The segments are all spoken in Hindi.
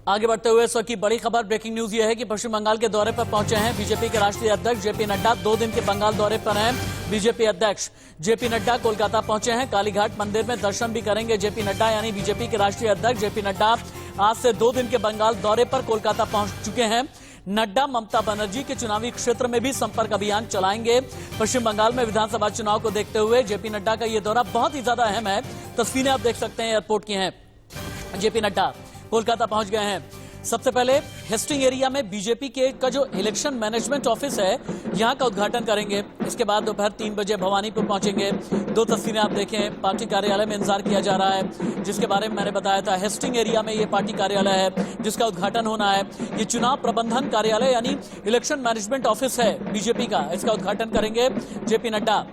आगे बढ़ते हुए इस वक्त की बड़ी खबर, ब्रेकिंग न्यूज ये है कि पश्चिम बंगाल के दौरे पर पहुंचे हैं बीजेपी के राष्ट्रीय अध्यक्ष जेपी नड्डा। 2 दिन के बंगाल दौरे पर हैं बीजेपी अध्यक्ष जेपी नड्डा। कोलकाता पहुंचे हैं, कालीघाट मंदिर में दर्शन भी करेंगे जेपी नड्डा, यानी बीजेपी के राष्ट्रीय अध्यक्ष जेपी नड्डा आज से 2 दिन के बंगाल दौरे पर कोलकाता पहुंच चुके हैं। नड्डा ममता बनर्जी के चुनावी क्षेत्र में भी संपर्क अभियान चलाएंगे। पश्चिम बंगाल में विधानसभा चुनाव को देखते हुए जेपी नड्डा का यह दौरा बहुत ही ज्यादा अहम है। तस्वीरें आप देख सकते हैं एयरपोर्ट की हैं। जेपी नड्डा कोलकाता पहुंच गए हैं। सबसे पहले हेस्टिंग एरिया में बीजेपी का जो इलेक्शन मैनेजमेंट ऑफिस है, यहां का उद्घाटन करेंगे। इसके बाद दोपहर 3 बजे भवानीपुर पहुंचेंगे। 2 तस्वीरें आप देखें, पार्टी कार्यालय में इंतजार किया जा रहा है, जिसके बारे में मैंने बताया था। हेस्टिंग एरिया में ये पार्टी कार्यालय है जिसका उद्घाटन होना है। ये चुनाव प्रबंधन कार्यालय यानी इलेक्शन मैनेजमेंट ऑफिस है बीजेपी का, इसका उद्घाटन करेंगे जेपी नड्डा।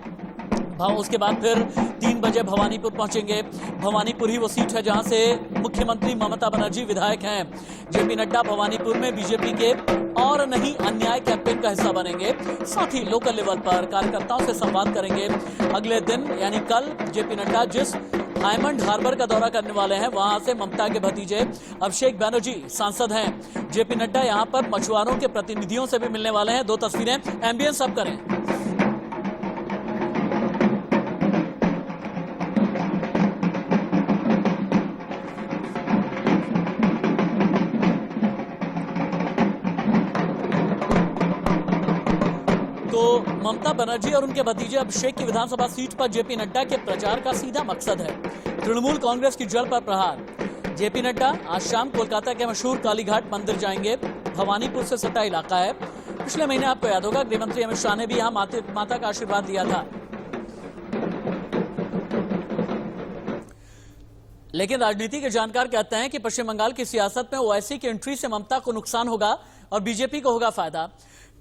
उसके बाद फिर 3 बजे भवानीपुर पहुंचेंगे। भवानीपुर ही वो सीट है जहां से मुख्यमंत्री ममता बनर्जी विधायक हैं। जेपी नड्डा भवानीपुर में बीजेपी के और नहीं अन्याय कैंपेन का हिस्सा बनेंगे। साथ ही लोकल लेवल पर कार्यकर्ताओं से संवाद करेंगे। अगले दिन यानी कल जेपी नड्डा जिस डायमंड हार्बर का दौरा करने वाले हैं, वहां से ममता के भतीजे अभिषेक बैनर्जी सांसद हैं। जेपी नड्डा यहां पर मछुआरों के प्रतिनिधियों से भी मिलने वाले हैं। 2 तस्वीरें, एम्बियंस अब करें। तो ममता बनर्जी और उनके भतीजे अभिषेक की विधानसभा सीट पर जेपी नड्डा के प्रचार का सीधा मकसद है तृणमूल कांग्रेस की जड़ पर प्रहार। जेपी नड्डा आज शाम कोलकाता के मशहूर कालीघाट मंदिर जाएंगे। भवानीपुर से सटा इलाका है। पिछले महीने आपको याद होगा गृह मंत्री अमित शाह ने भी यहां माता का आशीर्वाद लिया था। लेकिन राजनीति के जानकार कहते हैं कि पश्चिम बंगाल की सियासत में ओवैसी की एंट्री से ममता को नुकसान होगा और बीजेपी को होगा फायदा।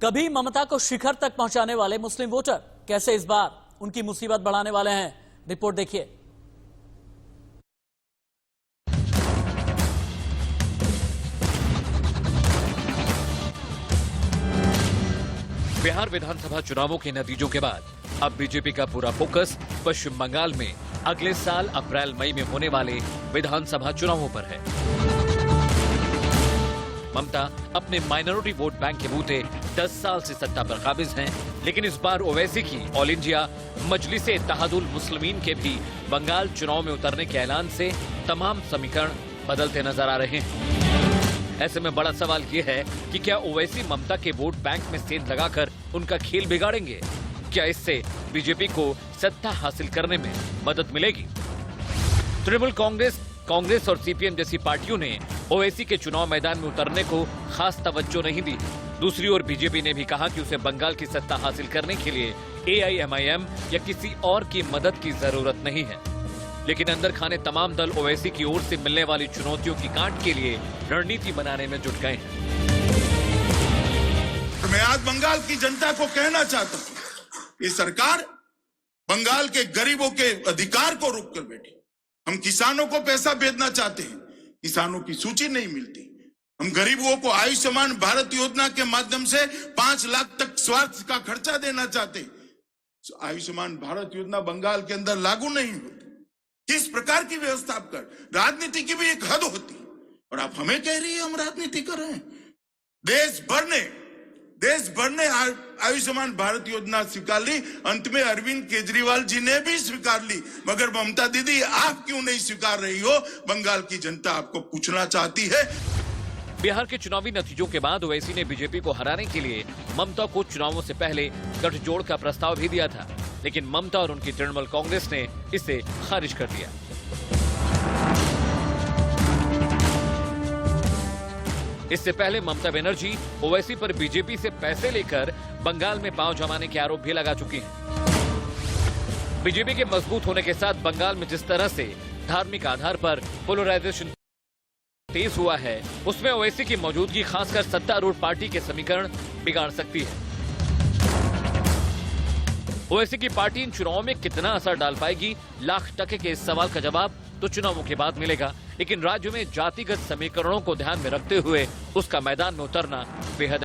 कभी ममता को शिखर तक पहुंचाने वाले मुस्लिम वोटर कैसे इस बार उनकी मुसीबत बढ़ाने वाले हैं, रिपोर्ट देखिए। बिहार विधानसभा चुनावों के नतीजों के बाद अब बीजेपी का पूरा फोकस पश्चिम बंगाल में अगले साल अप्रैल मई में होने वाले विधानसभा चुनावों पर है। ममता अपने माइनॉरिटी वोट बैंक के बूते 10 साल से सत्ता पर काबिज हैं, लेकिन इस बार ओवैसी की ऑल इंडिया मजलिस इत्तेहादुल मुस्लिमीन के भी बंगाल चुनाव में उतरने के ऐलान से तमाम समीकरण बदलते नजर आ रहे हैं। ऐसे में बड़ा सवाल ये है कि क्या ओवैसी ममता के वोट बैंक में सेंध लगाकर उनका खेल बिगाड़ेंगे? क्या इससे बीजेपी को सत्ता हासिल करने में मदद मिलेगी? तृणमूल कांग्रेस और सीपीएम जैसी पार्टियों ने ओवैसी के चुनाव मैदान में उतरने को खास तवज्जो नहीं दी। दूसरी ओर बीजेपी ने भी कहा कि उसे बंगाल की सत्ता हासिल करने के लिए एआईएमआईएम या किसी और की मदद की जरूरत नहीं है। लेकिन अंदर खाने तमाम दल ओवैसी की ओर से मिलने वाली चुनौतियों की काट के लिए रणनीति बनाने में जुट गए हैं। तो मैं आज बंगाल की जनता को कहना चाहता हूँ, ये सरकार बंगाल के गरीबों के अधिकार को रोक कर बैठी। हम किसानों को पैसा भेजना चाहते हैं, किसानों की सूची नहीं मिलती। हम गरीबों को आयुष्मान भारत योजना के माध्यम से 5 लाख तक स्वास्थ्य का खर्चा देना चाहते हैं। आयुष्मान भारत योजना बंगाल के अंदर लागू नहीं होती। किस प्रकार की व्यवस्था आप कर? राजनीति की भी एक हद होती है और आप हमें कह रही है हम राजनीति कर रहे हैं। देश भर ने आयुष्मान भारत योजना स्वीकार ली। अंत में अरविंद केजरीवाल जी ने भी स्वीकार ली, मगर ममता दीदी आप क्यों नहीं स्वीकार रही हो? बंगाल की जनता आपको पूछना चाहती है। बिहार के चुनावी नतीजों के बाद ओवैसी ने बीजेपी को हराने के लिए ममता को चुनावों से पहले गठजोड़ का प्रस्ताव भी दिया था, लेकिन ममता और उनकी तृणमूल कांग्रेस ने इसे खारिज कर दिया। इससे पहले ममता बनर्जी ओवैसी पर बीजेपी से पैसे लेकर बंगाल में पांव जमाने के आरोप भी लगा चुकी हैं। बीजेपी के मजबूत होने के साथ बंगाल में जिस तरह से धार्मिक आधार पर पोलराइजेशन तेज हुआ है, उसमें ओवैसी की मौजूदगी खासकर सत्तारूढ़ पार्टी के समीकरण बिगाड़ सकती है। ओवैसी की पार्टी इन चुनावों में कितना असर डाल पाएगी, लाख टके के इस सवाल का जवाब तो चुनावों के बाद मिलेगा। लेकिन राज्य में जातिगत समीकरणों को ध्यान में रखते हुए उसका मैदान में उतरना बेहद